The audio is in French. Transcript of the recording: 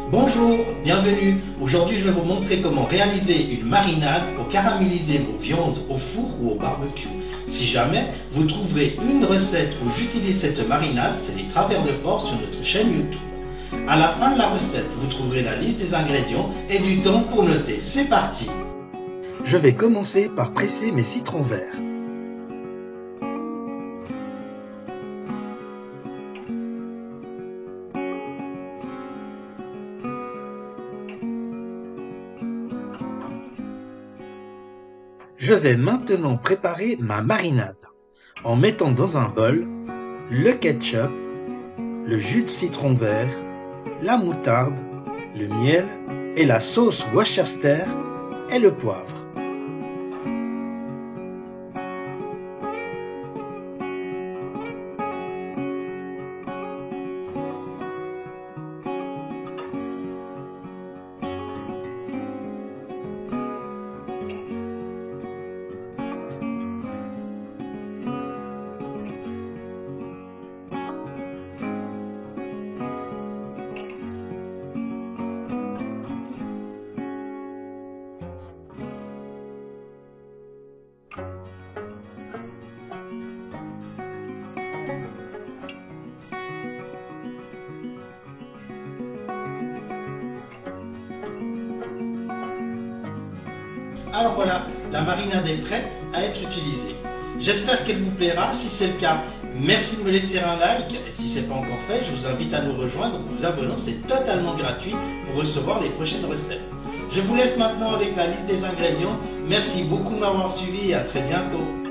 Bonjour, bienvenue. Aujourd'hui, je vais vous montrer comment réaliser une marinade pour caraméliser vos viandes au four ou au barbecue. Si jamais vous trouverez une recette où j'utilise cette marinade, c'est les travers de porc sur notre chaîne YouTube. À la fin de la recette, vous trouverez la liste des ingrédients et du temps pour noter. C'est parti! Je vais commencer par presser mes citrons verts. Je vais maintenant préparer ma marinade en mettant dans un bol le ketchup, le jus de citron vert, la moutarde, le miel et la sauce Worcester et le poivre. Alors voilà, la marinade est prête à être utilisée. J'espère qu'elle vous plaira. Si c'est le cas, merci de me laisser un like. Et si ce n'est pas encore fait, je vous invite à nous rejoindre en vous abonnant. C'est totalement gratuit pour recevoir les prochaines recettes. Je vous laisse maintenant avec la liste des ingrédients. Merci beaucoup de m'avoir suivi et à très bientôt.